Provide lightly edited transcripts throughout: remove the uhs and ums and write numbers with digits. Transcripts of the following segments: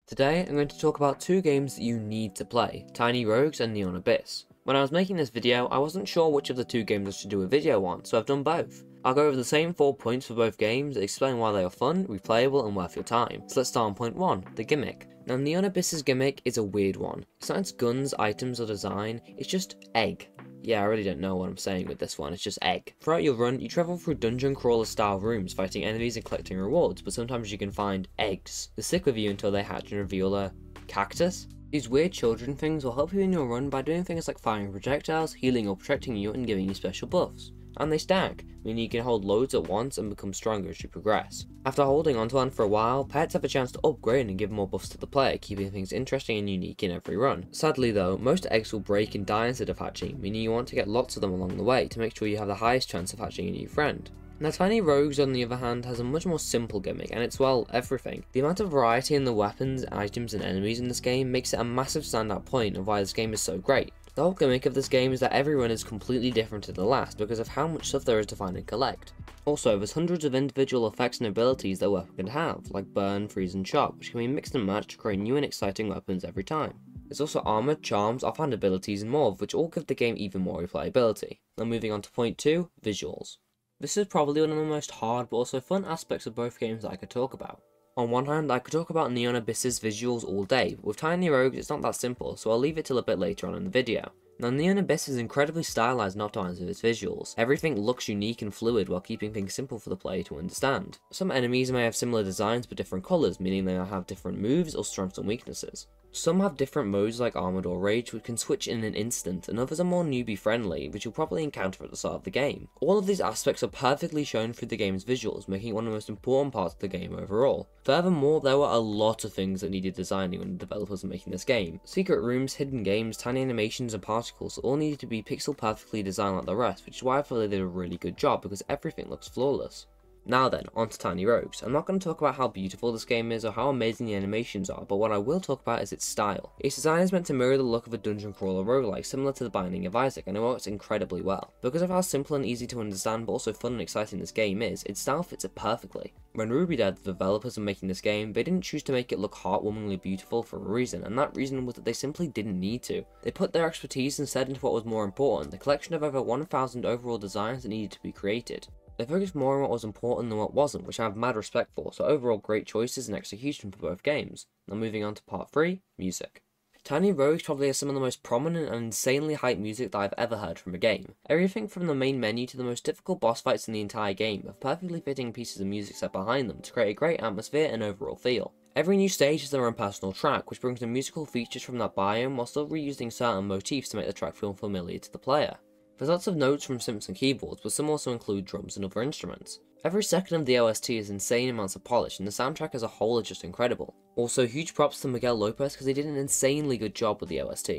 Today, I'm going to talk about two games that you need to play, Tiny Rogues and Neonabyss. When I was making this video, I wasn't sure which of the two games I should do a video on, so I've done both. I'll go over the same 4 points for both games, explain why they are fun, replayable, and worth your time. So let's start on point 1, the gimmick. Now, Neonabyss's gimmick is a weird one. It's not its guns, items, or design, it's just egg. Yeah, I really don't know what I'm saying with this one, it's just egg. Throughout your run, you travel through dungeon crawler style rooms fighting enemies and collecting rewards, but sometimes you can find eggs. They stick with you until they hatch and reveal a cactus. These weird children things will help you in your run by doing things like firing projectiles, healing or protecting you, and giving you special buffs. And they stack, meaning you can hold loads at once and become stronger as you progress. After holding onto one for a while, pets have a chance to upgrade and give more buffs to the player, keeping things interesting and unique in every run. Sadly though, most eggs will break and die instead of hatching, meaning you want to get lots of them along the way to make sure you have the highest chance of hatching a new friend. Now, Tiny Rogues, on the other hand, has a much more simple gimmick, and it's, well, everything. The amount of variety in the weapons, items, and enemies in this game makes it a massive standout point of why this game is so great. The whole gimmick of this game is that every run is completely different to the last because of how much stuff there is to find and collect. Also, there's hundreds of individual effects and abilities that a weapon can have, like burn, freeze, and chop, which can be mixed and matched to create new and exciting weapons every time. There's also armor, charms, offhand abilities, and more, which all give the game even more replayability. Now moving on to point 2, visuals. This is probably one of the most hard but also fun aspects of both games that I could talk about. On one hand, I could talk about Neonabyss's visuals all day, but with Tiny Rogues it's not that simple, so I'll leave it till a bit later on in the video. Now, Neonabyss is incredibly stylized and optimized with its visuals. Everything looks unique and fluid while keeping things simple for the player to understand. Some enemies may have similar designs but different colours, meaning they might have different moves or strengths and weaknesses. Some have different modes like Armoured or Rage, which can switch in an instant, and others are more newbie friendly, which you'll probably encounter at the start of the game. All of these aspects are perfectly shown through the game's visuals, making it one of the most important parts of the game overall. Furthermore, there were a lot of things that needed designing when the developers were making this game. Secret rooms, hidden games, tiny animations, and particles all needed to be pixel perfectly designed like the rest, which is why I feel they did a really good job because everything looks flawless. Now then, on to Tiny Rogues. I'm not going to talk about how beautiful this game is or how amazing the animations are, but what I will talk about is its style. Its design is meant to mirror the look of a dungeon crawler roguelike, similar to The Binding of Isaac, and it works incredibly well. Because of how simple and easy to understand but also fun and exciting this game is, its style fits it perfectly. When Ruby died, the developers were making this game, they didn't choose to make it look heartwarmingly beautiful for a reason, and that reason was that they simply didn't need to. They put their expertise instead into what was more important, the collection of over 1,000 overall designs that needed to be created. They focused more on what was important than what wasn't, which I have mad respect for, so overall great choices and execution for both games. Now moving on to part 3, music. Tiny Rogues probably has some of the most prominent and insanely hyped music that I've ever heard from a game. Everything from the main menu to the most difficult boss fights in the entire game have perfectly fitting pieces of music set behind them to create a great atmosphere and overall feel. Every new stage has their own personal track, which brings the musical features from that biome while still reusing certain motifs to make the track feel familiar to the player. There's lots of notes from synths and keyboards, but some also include drums and other instruments. Every second of the OST is insane amounts of polish, and the soundtrack as a whole is just incredible. Also, huge props to Miguel Lopez because he did an insanely good job with the OST.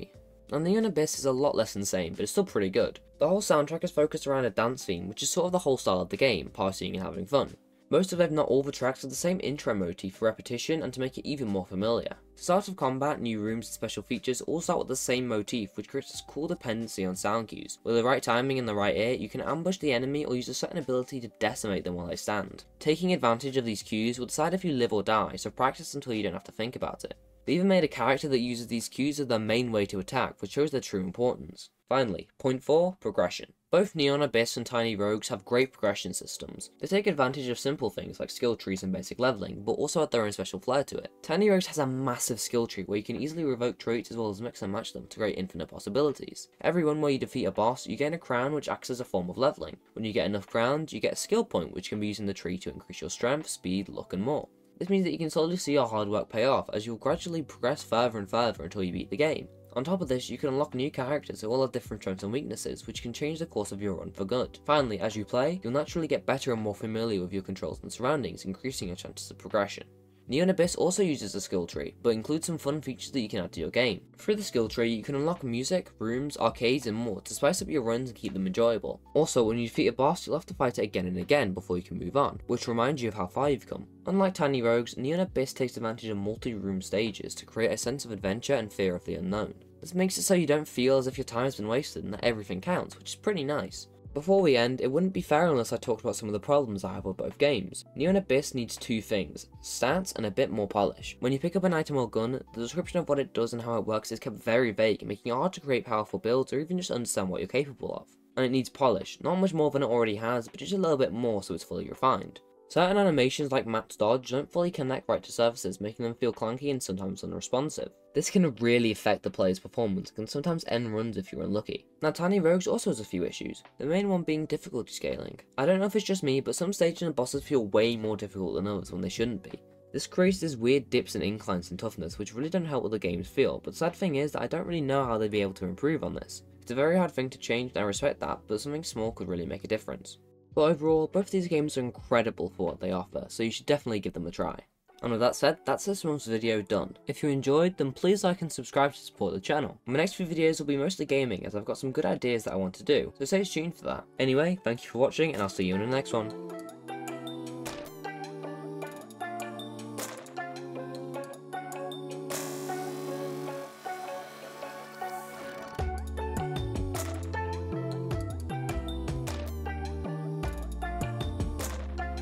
And Neonabyss is a lot less insane, but it's still pretty good. The whole soundtrack is focused around a dance theme, which is sort of the whole style of the game, partying and having fun. Most of, if not all, the tracks have the same intro motif for repetition and to make it even more familiar. The start of combat, new rooms, and special features all start with the same motif, which creates this cool dependency on sound cues. With the right timing and the right ear, you can ambush the enemy or use a certain ability to decimate them while they stand. Taking advantage of these cues will decide if you live or die, so practice until you don't have to think about it. They even made a character that uses these cues as their main way to attack, which shows their true importance. Finally, point 4, progression. Both Neonabyss and Tiny Rogues have great progression systems. They take advantage of simple things like skill trees and basic leveling, but also add their own special flair to it. Tiny Rogues has a massive skill tree where you can easily revoke traits as well as mix and match them to create infinite possibilities. Every run where you defeat a boss, you gain a crown which acts as a form of leveling. When you get enough crowns, you get a skill point which can be used in the tree to increase your strength, speed, luck and more. This means that you can slowly see your hard work pay off as you'll gradually progress further and further until you beat the game. On top of this, you can unlock new characters who all have different strengths and weaknesses, which can change the course of your run for good. Finally, as you play, you'll naturally get better and more familiar with your controls and surroundings, increasing your chances of progression. Neonabyss also uses a skill tree, but includes some fun features that you can add to your game. Through the skill tree, you can unlock music, rooms, arcades and more to spice up your runs and keep them enjoyable. Also, when you defeat a boss, you'll have to fight it again and again before you can move on, which reminds you of how far you've come. Unlike Tiny Rogues, Neonabyss takes advantage of multi-room stages to create a sense of adventure and fear of the unknown. This makes it so you don't feel as if your time has been wasted and that everything counts, which is pretty nice. Before we end, it wouldn't be fair unless I talked about some of the problems I have with both games. Neonabyss needs two things: stats and a bit more polish. When you pick up an item or gun, the description of what it does and how it works is kept very vague, making it hard to create powerful builds or even just understand what you're capable of. And it needs polish, not much more than it already has, but just a little bit more so it's fully refined. Certain animations like Matt's dodge don't fully connect right to surfaces, making them feel clunky and sometimes unresponsive. This can really affect the player's performance and can sometimes end runs if you're unlucky. Now tinyrogues also has a few issues, the main one being difficulty scaling. I don't know if it's just me, but some stages and bosses feel way more difficult than others when they shouldn't be. This creates these weird dips and inclines in toughness which really don't help with the game's feel, but the sad thing is that I don't really know how they'd be able to improve on this. It's a very hard thing to change and I respect that, but something small could really make a difference. But overall, both these games are incredible for what they offer, so you should definitely give them a try. And with that said, that's this month's video done. If you enjoyed, then please like and subscribe to support the channel. My next few videos will be mostly gaming, as I've got some good ideas that I want to do, so stay tuned for that. Anyway, thank you for watching, and I'll see you in the next one.